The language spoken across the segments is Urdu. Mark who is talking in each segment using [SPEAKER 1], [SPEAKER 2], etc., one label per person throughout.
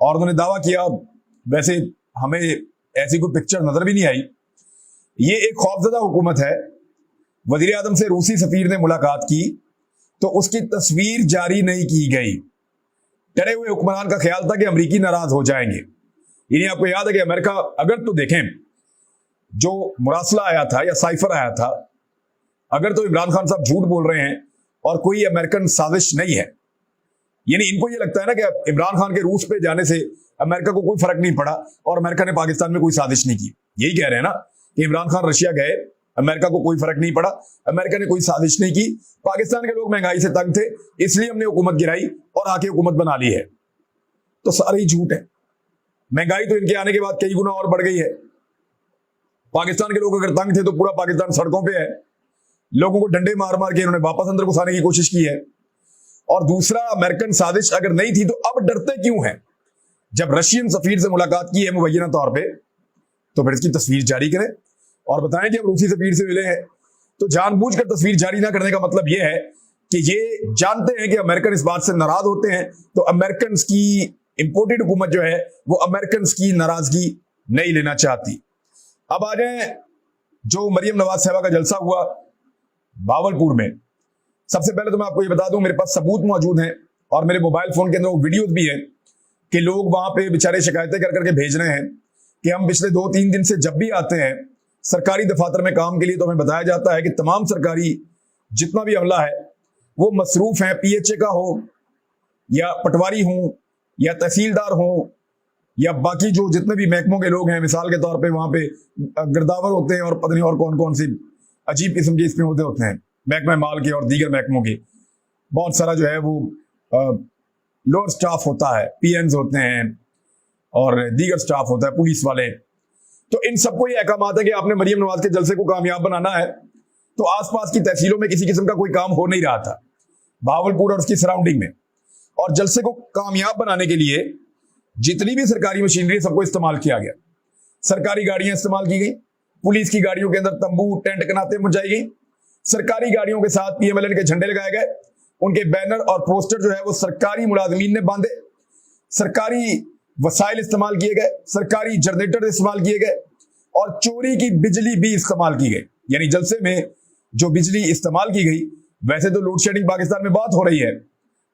[SPEAKER 1] اور انہوں نے دعویٰ کیا, ویسے ہمیں ایسی کوئی پکچر نظر بھی نہیں آئی, یہ ایک خوفزدہ حکومت ہے. وزیر اعظم سے روسی سفیر نے ملاقات کی تو اس کی تصویر جاری نہیں کی گئی. ڈرے ہوئے حکمران کا خیال تھا کہ امریکی ناراض ہو جائیں گے. یعنی آپ کو یاد ہے کہ امریکہ, اگر تو دیکھیں جو مراسلہ آیا تھا یا سائفر آیا تھا, اگر تو عمران خان صاحب جھوٹ بول رہے ہیں اور کوئی امریکن سازش نہیں ہے, یعنی ان کو یہ لگتا ہے نا کہ عمران خان کے روس پہ جانے سے امریکہ کو کوئی فرق نہیں پڑا اور امریکہ نے پاکستان میں کوئی سازش نہیں کی. یہی کہہ رہے ہیں نا کہ عمران خان رشیا گئے, امریکہ کو کوئی فرق نہیں پڑا, امریکہ نے کوئی سازش نہیں کی, پاکستان کے لوگ مہنگائی سے تنگ تھے اس لیے ہم نے حکومت گرائی اور آ کے حکومت بنا لی ہے. تو سارے ہی جھوٹ ہے. مہنگائی تو ان کے آنے کے بعد کئی گنا اور بڑھ گئی ہے. پاکستان کے لوگ اگر تنگ تھے تو پورا پاکستان سڑکوں پہ ہے, لوگوں کو ڈنڈے مار مار کے انہوں نے واپس اندر گھسانے کی کوشش کی ہے. اور دوسرا, امریکن سازش اگر نہیں تھی تو اب ڈرتے کیوں ہیں؟ جب رشین سفیر سے ملاقات کی ہے مبینہ طور پہ تو پھر اس کی تصویر جاری کریں اور بتائیں کہ ہم روسی سفیر سے ملے ہیں. تو جان بوجھ کر تصویر جاری نہ کرنے کا مطلب یہ ہے کہ یہ جانتے ہیں کہ امریکن اس بات سے ناراض ہوتے ہیں, تو امریکنز کی امپورٹڈ حکومت جو ہے وہ امریکنز کی ناراضگی نہیں لینا چاہتی. اب آ جائیں جو مریم نواز صاحبہ کا جلسہ ہوا بھاولپور میں. سب سے پہلے تو میں آپ کو یہ بتا دوں, میرے پاس ثبوت موجود ہیں اور میرے موبائل فون کے اندر وہ ویڈیوز بھی ہیں کہ لوگ وہاں پہ بیچارے شکایتیں کر کے بھیج رہے ہیں کہ ہم پچھلے 2-3 دن سے جب بھی آتے ہیں سرکاری دفاتر میں کام کے لیے تو ہمیں بتایا جاتا ہے کہ تمام سرکاری جتنا بھی عملہ ہے وہ مصروف ہیں, پی ایچ اے کا ہو یا پٹواری ہوں یا تحصیلدار ہوں یا باقی جو جتنے بھی محکموں کے لوگ ہیں, مثال کے طور پہ وہاں پہ گرداور ہوتے ہیں اور پتہ نہیں اور کون کون سی عجیب قسم کے اس میں ہوتے ہیں, محکمہ مال کے اور دیگر محکموں کے بہت سارا جو ہے وہ لوور سٹاف ہوتا ہے, پی اینز ہوتے ہیں اور دیگر سٹاف ہوتا ہے, پولیس والے. تو ان سب کو یہ احکامات ہے کہ آپ نے مریم نواز کے جلسے کو کامیاب بنانا ہے. تو آس پاس کی تحصیلوں میں کسی قسم کا کوئی کام ہو نہیں رہا تھا بھاولپور اور اس کی سراؤنڈنگ میں, اور جلسے کو کامیاب بنانے کے لیے جتنی بھی سرکاری مشینری سب کو استعمال کیا گیا. سرکاری گاڑیاں استعمال کی گئی, پولیس کی گاڑیوں کے اندر تمبو ٹینٹ کناتیں مچائی گئی, سرکاری گاڑیوں کے ساتھ پی ایم ایل این کے جھنڈے لگائے گئے, ان کے بینر اور پوسٹر جو ہے وہ سرکاری ملازمین نے باندھے, سرکاری وسائل استعمال کیے گئے, سرکاری جنریٹر استعمال کیے گئے اور چوری کی بجلی بھی استعمال کی گئی. یعنی جلسے میں جو بجلی استعمال کی گئی, ویسے تو لوڈ شیڈنگ پاکستان میں بہت ہو رہی ہے,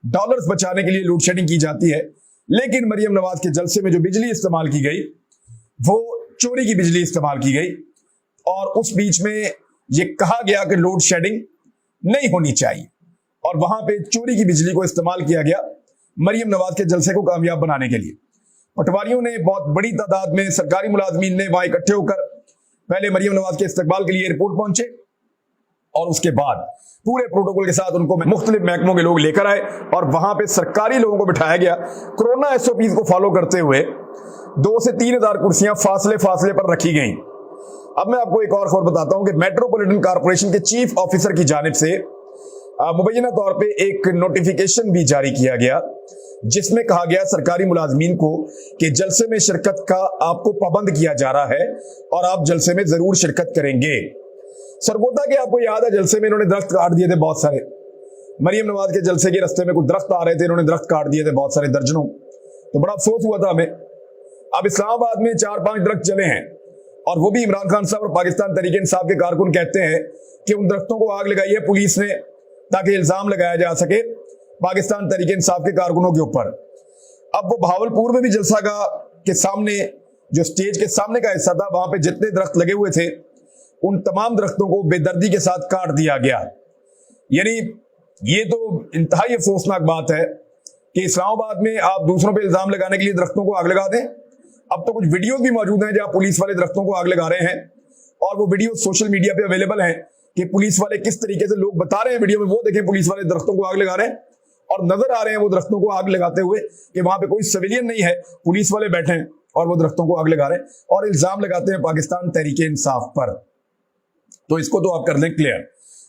[SPEAKER 1] ڈالرز بچانے کے لیے لوڈ شیڈنگ کی جاتی ہے, لیکن مریم نواز کے جلسے میں جو بجلی استعمال کی گئی وہ چوری کی بجلی استعمال کی گئی, اور اس بیچ میں یہ کہا گیا کہ لوڈ شیڈنگ نہیں ہونی چاہیے اور وہاں پہ چوری کی بجلی کو استعمال کیا گیا مریم نواز کے جلسے کو کامیاب بنانے کے لیے. پٹواریوں نے بہت بڑی تعداد میں, سرکاری ملازمین نے وہاں اکٹھے ہو کر پہلے مریم نواز کے استقبال کے لیے ایئرپورٹ پہنچے اور اس کے بعد پورے پروٹوکول کے ساتھ ان کو مختلف محکموں کے لوگ لے کر آئے اور وہاں پہ سرکاری لوگوں کو بٹھایا گیا. کورونا ایس او پیز کو فالو کرتے ہوئے 2 سے 3 ہزار کرسیاں فاصلے پر رکھی گئیں. اب میں آپ کو ایک اور خبر بتاتا ہوں کہ میٹروپولیٹن کارپوریشن کے چیف آفیسر کی جانب سے مبینہ طور پہ ایک نوٹیفیکیشن بھی جاری کیا گیا جس میں کہا گیا سرکاری ملازمین کو کہ جلسے میں شرکت کا آپ کو پابند کیا جا رہا ہے اور آپ جلسے میں ضرور شرکت کریں گے. سرگودا کے آپ کو یاد ہے جلسے میں انہوں نے درخت کاٹ دیے تھے بہت سارے, مریم نواز کے جلسے کے رستے میں کچھ درخت آ رہے تھے, انہوں نے درخت کاٹ دیے تھے بہت سارے درجنوں, تو بڑا افسوس ہوا تھا ہمیں. اب اسلام آباد میں 4-5 درخت چلے ہیں اور وہ بھی عمران خان صاحب اور پاکستان تحریک انصاف کے کارکن کہتے ہیں کہ ان درختوں کو آگ لگائی ہے پولیس نے تاکہ الزام لگایا جا سکے پاکستان تحریک انصاف کے کارکنوں کے اوپر. اب وہ بھاولپور میں بھی جلسہ گاہ کے سامنے جو سٹیج کے سامنے کا حصہ تھا وہاں پہ جتنے درخت لگے ہوئے تھے ان تمام درختوں کو بے دردی کے ساتھ کاٹ دیا گیا. یعنی یہ تو انتہائی افسوسناک بات ہے کہ اسلام آباد میں آپ دوسروں پہ الزام لگانے کے لیے درختوں کو آگ لگا دیں. اب تو کچھ ویڈیوز بھی موجود ہیں جہاں پولیس والے درختوں کو آگ لگا رہے ہیں اور وہ ویڈیو سوشل میڈیا پہ اویلیبل ہیں کہ پولیس والے کس طریقے سے, لوگ بتا رہے ہیں ویڈیو میں, وہ دیکھیں پولیس والے درختوں کو آگ لگا رہے ہیں اور نظر آ رہے ہیں وہ درختوں کو آگ لگاتے ہوئے کہ وہاں پہ کوئی سویلین نہیں ہے, پولیس والے بیٹھے ہیں اور وہ درختوں کو آگ لگا رہے ہیں اور الزام لگاتے ہیں پاکستان تحریک انصاف پر. تو اس کو تو آپ کر لیں کلیئر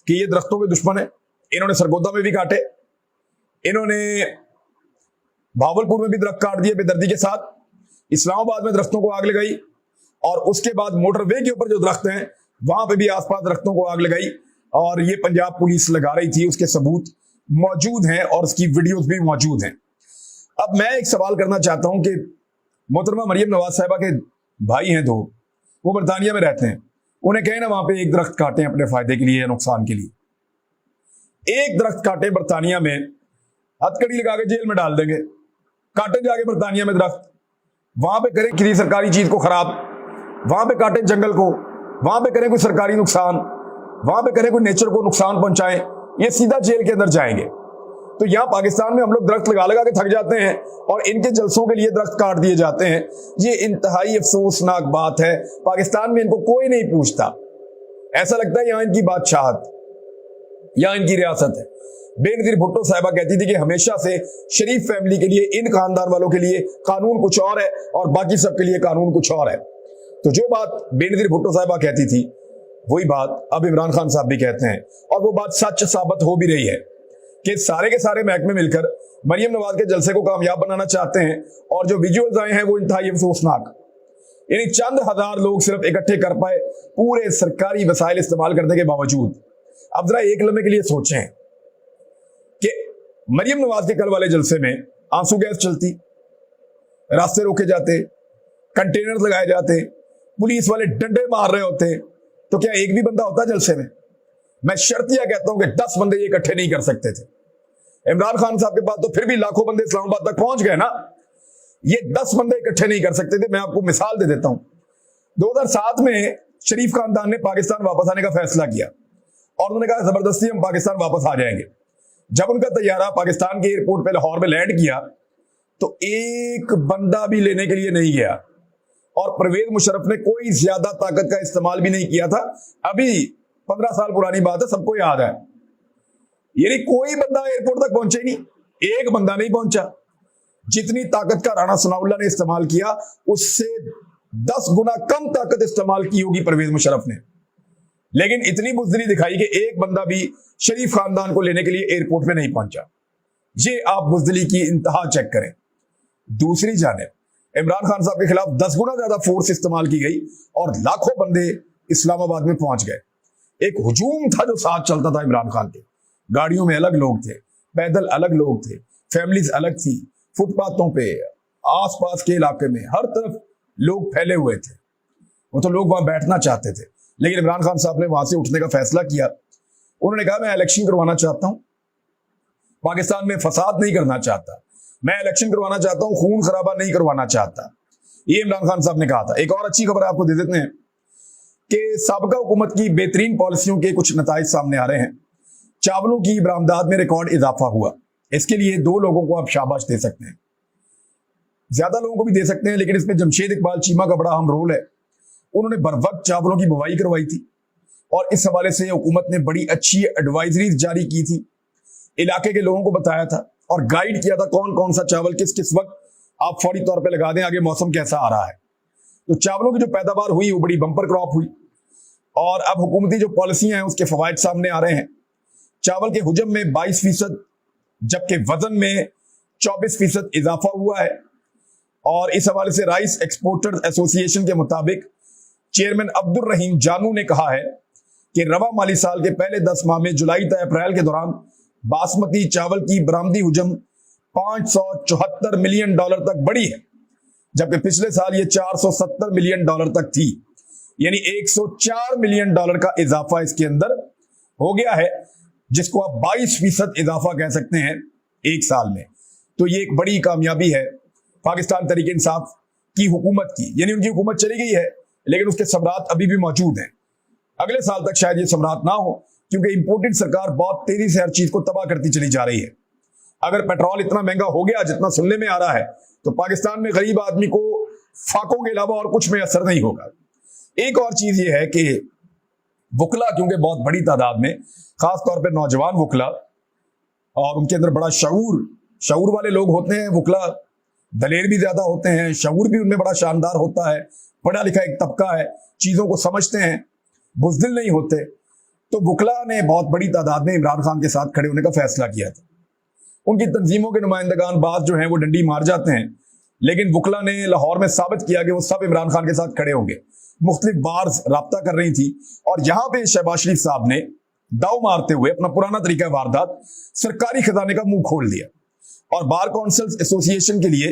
[SPEAKER 1] کہ یہ درختوں کے دشمن ہیں. انہوں نے سرگودا میں بھی کاٹے, انہوں نے بھاولپور میں بھی درخت کاٹ دیے بے دردی کے ساتھ, اسلام آباد میں درختوں کو آگ لگائی اور اس کے بعد موٹر وے کے اوپر جو درخت ہیں وہاں پہ بھی آس پاس درختوں کو آگ لگائی اور یہ پنجاب پولیس لگا رہی تھی, اس کے ثبوت موجود ہیں اور اس کی ویڈیوز بھی موجود ہیں. اب میں ایک سوال کرنا چاہتا ہوں کہ محترمہ مریم نواز صاحبہ کے بھائی ہیں دو, وہ برطانیہ میں رہتے ہیں, انہیں کہیں نا وہاں پہ ایک درخت کاٹیں اپنے فائدے کے لیے یا نقصان کے لیے. ایک درخت کاٹے برطانیہ میں, ہتھکڑی لگا کے جیل میں ڈال دیں گے. کاٹیں جا کے برطانیہ میں درخت, وہاں پہ کریں کسی سرکاری چیز کو خراب, وہاں پہ کاٹیں جنگل کو, وہاں پہ کریں کوئی سرکاری نقصان, وہاں پہ کریں کوئی نیچر کو نقصان پہنچائیں, یہ سیدھا جیل کے اندر جائیں گے. تو یہاں پاکستان میں ہم لوگ درخت لگا لگا کے تھک جاتے ہیں اور ان کے جلسوں کے لیے درخت کاٹ دیے جاتے ہیں. یہ انتہائی افسوسناک بات ہے. پاکستان میں ان کو کوئی نہیں پوچھتا. ایسا لگتا ہے یہاں ان کی بادشاہت, یہاں ان کی ریاست ہے. بے نظیر بھٹو صاحبہ کہتی تھی کہ ہمیشہ سے شریف فیملی کے لیے, ان خاندان والوں کے لیے قانون کچھ اور ہے اور باقی سب کے لیے قانون کچھ اور ہے. تو جو بات بے نظیر بھٹو صاحبہ کہتی تھی وہی بات اب عمران خان صاحب بھی کہتے ہیں, اور وہ بات سچ ثابت ہو بھی رہی ہے کہ سارے کے سارے محکمے مل کر مریم نواز کے جلسے کو کامیاب بنانا چاہتے ہیں, اور جو ویجولز آئے ہیں وہ انتہائی افسوسناک. یعنی چند ہزار لوگ صرف اکٹھے کر پائے پورے سرکاری وسائل استعمال کرنے کے باوجود. اب ذرا ایک لمحے کے لیے سوچیں کہ مریم نواز کے کل والے جلسے میں آنسو گیس چلتی, راستے روکے جاتے, کنٹینر لگائے جاتے, پولیس والے ڈنڈے مار رہے ہوتے, تو کیا ایک بھی بندہ ہوتا جلسے میں؟ میں شرطیہ کہتا ہوں کہ 10 بندے یہ اکٹھے نہیں کر سکتے تھے. عمران خان صاحب کے پاس تو پھر بھی لاکھوں بندے اسلام آباد تک پہنچ گئے نا, یہ 10 بندے اکٹھے نہیں کر سکتے تھے. میں آپ کو مثال دے دیتا ہوں. 2007 میں شریف خاندان نے پاکستان واپس آنے کا فیصلہ کیا اور انہوں نے کہا زبردستی ہم پاکستان واپس آ جائیں گے. جب ان کا طیارہ پاکستان کے ایئرپورٹ پہ لاہور میں لینڈ کیا تو ایک بندہ بھی لینے کے لیے نہیں گیا, اور پرویز مشرف نے کوئی زیادہ طاقت کا استعمال بھی نہیں کیا تھا. ابھی 15 سال پرانی بات ہے, سب کو یاد ہے. یعنی کوئی بندہ ایئرپورٹ تک پہنچے نہیں, ایک بندہ نہیں پہنچا. جتنی طاقت کا رانا ثناء اللہ نے استعمال کیا اس سے 10 گنا کم طاقت استعمال کی ہوگی پرویز مشرف نے, لیکن اتنی بزدلی دکھائی کہ ایک بندہ بھی شریف خاندان کو لینے کے لیے ایئرپورٹ میں نہیں پہنچا. یہ آپ بزدلی کی انتہا چیک کریں. دوسری جانب عمران خان صاحب کے خلاف 10 گنا زیادہ فورس استعمال کی گئی اور لاکھوں بندے اسلام آباد میں پہنچ گئے. ایک ہجوم تھا جو ساتھ چلتا تھا عمران خان کے. گاڑیوں میں الگ لوگ تھے, پیدل الگ لوگ تھے, فیملیز الگ تھی, فٹ پاتھوں پہ, آس پاس کے علاقے میں ہر طرف لوگ پھیلے ہوئے تھے. وہ تو لوگ وہاں بیٹھنا چاہتے تھے, لیکن عمران خان صاحب نے وہاں سے اٹھنے کا فیصلہ کیا. انہوں نے کہا میں الیکشن کروانا چاہتا ہوں, پاکستان میں فساد نہیں کرنا چاہتا, میں الیکشن کروانا چاہتا ہوں, خون خرابہ نہیں کروانا چاہتا. یہ عمران خان صاحب نے کہا تھا. ایک اور اچھی خبر آپ کو دے دیتے ہیں کہ سابقہ حکومت کی بہترین پالیسیوں کے کچھ نتائج سامنے آ رہے ہیں. چاولوں کی برآمدات میں ریکارڈ اضافہ ہوا. اس کے لیے 2 لوگوں کو آپ شاباش دے سکتے ہیں, زیادہ لوگوں کو بھی دے سکتے ہیں, لیکن اس میں جمشید اقبال چیمہ کا بڑا اہم رول ہے. انہوں نے بر وقت چاولوں کی بوائی کروائی تھی اور اس حوالے سے حکومت نے بڑی اچھی ایڈوائزریز جاری کی تھی, علاقے کے لوگوں کو بتایا تھا اور گائیڈ کیا تھا کون کون سا چاول کس کس وقت آپ فوری طور پہ لگا دیں, آگے موسم کیسا آ رہا ہے. تو چاولوں کی جو پیداوار ہوئی وہ بڑی بمپر کراپ ہوئی, اور اب حکومتی جو پالیسیاں ہیں اس کے فوائد سامنے آ رہے ہیں. چاول کے حجم میں 22%, جبکہ وزن میں 24% اضافہ ہوا ہے. اور اس حوالے سے رائس ایکسپورٹر ایسوسی ایشن کے مطابق چیئرمین عبد الرحیم جانو نے کہا ہے کہ رواں مالی سال کے پہلے 10 ماہ میں جولائی تا اپریل کے دوران باسمتی چاول کی برآمدی حجم $574 ملین تک بڑھی ہے, جبکہ پچھلے سال یہ $470 ملین تک تھی. یعنی $104 ملین کا اضافہ اس کے اندر ہو گیا ہے, جس کو آپ 22% اضافہ کہہ سکتے ہیں ایک سال میں. تو یہ ایک بڑی کامیابی ہے پاکستان تحریک انصاف کی حکومت کی. یعنی ان کی حکومت چلی گئی ہے لیکن اس کے ثمرات ابھی بھی موجود ہیں. اگلے سال تک شاید یہ ثمرات نہ ہو, کیونکہ امپورٹڈ سرکار بہت تیزی سے ہر چیز کو تباہ کرتی چلی جا رہی ہے. اگر پیٹرول اتنا مہنگا ہو گیا جتنا سننے میں آ رہا ہے تو پاکستان میں غریب آدمی کو فاقوں کے علاوہ اور کچھ میں اثر نہیں ہوگا. ایک اور چیز یہ ہے کہ وکلا, کیونکہ بہت بڑی تعداد میں خاص طور پہ نوجوان وکلا, اور ان کے اندر بڑا شعور والے لوگ ہوتے ہیں. وکلا دلیر بھی زیادہ ہوتے ہیں, شعور بھی ان میں بڑا شاندار ہوتا ہے, پڑھا لکھا ایک طبقہ ہے, چیزوں کو سمجھتے ہیں, بزدل نہیں ہوتے. تو وکلا نے بہت بڑی تعداد میں عمران خان کے ساتھ کھڑے ہونے کا فیصلہ کیا تھا. ان کی تنظیموں کے نمائندگان بعض جو ہیں وہ ڈنڈی مار جاتے ہیں, لیکن وکلا نے لاہور میں ثابت کیا کہ وہ سب عمران خان کے ساتھ کھڑے ہوں گے. مختلف بارز رابطہ کر رہی تھی, اور یہاں پہ شہباز شریف صاحب نے داؤ مارتے ہوئے اپنا پرانا طریقہ واردات سرکاری خزانے کا منہ کھول دیا اور بار کونسلز ایسوسیشن کے لیے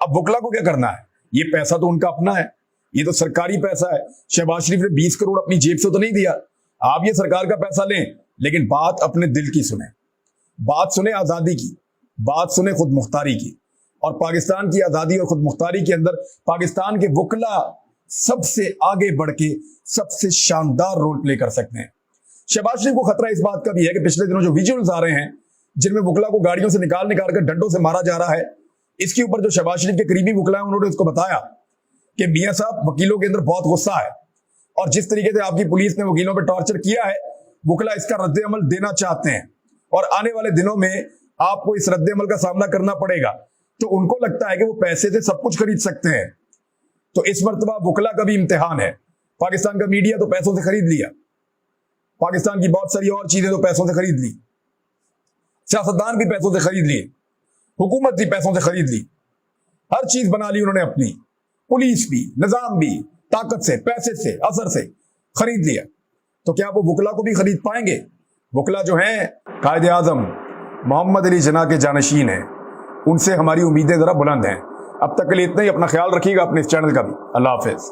[SPEAKER 1] اب وکلا کو کیا کرنا ہے؟ یہ پیسہ تو ان کا اپنا ہے, یہ تو سرکاری پیسہ ہے. شہباز شریف نے 20 کروڑ اپنی جیب سے تو نہیں دیا. آپ یہ سرکار کا پیسہ لیں, لیکن بات اپنے دل کی سنیں, بات سنیں آزادی کی, بات سنیں خود مختاری کی. اور پاکستان کی آزادی اور خود مختاری کے اندر پاکستان کے وکلا سب سے آگے بڑھ کے سب سے شاندار رول پلے کر سکتے ہیں. شہباز شریف کو خطرہ اس بات کا بھی ہے کہ پچھلے دنوں جو ویژولز آ رہے ہیں جن میں وکلا کو گاڑیوں سے نکال کر ڈنڈوں سے مارا جا رہا ہے, اس کے اوپر جو شہباز شریف کے قریبی وکلا ہیں انہوں نے اس کو بتایا کہ میاں صاحب وکیلوں کے اندر بہت غصہ ہے, اور جس طریقے سے آپ کی پولیس نے وکیلوں پہ ٹارچر کیا ہے, وکلا اس کا رد عمل دینا چاہتے ہیں, اور آنے والے دنوں میں آپ کو اس رد عمل کا سامنا کرنا پڑے گا. تو ان کو لگتا ہے کہ وہ پیسے سے سب کچھ خرید سکتے ہیں. تو اس مرتبہ وکلا کا بھی امتحان ہے. پاکستان کا میڈیا تو پیسوں سے خرید لیا, پاکستان کی بہت ساری اور چیزیں تو پیسوں سے خرید لی, سیاستدان بھی پیسوں سے خرید لیے, حکومت بھی پیسوں سے خرید لی, ہر چیز بنا لی انہوں نے اپنی, پولیس بھی, نظام بھی, طاقت سے, پیسے سے, اثر سے خرید لیا. تو کیا وہ وکلا کو بھی خرید پائیں گے؟ وکلا جو ہیں قائد اعظم محمد علی جناح کے جانشین ہیں, ان سے ہماری امیدیں ذرا بلند ہیں. اب تک کے لیے اتنا ہی. اپنا خیال رکھیے گا, اپنے اس چینل کا بھی. اللہ حافظ.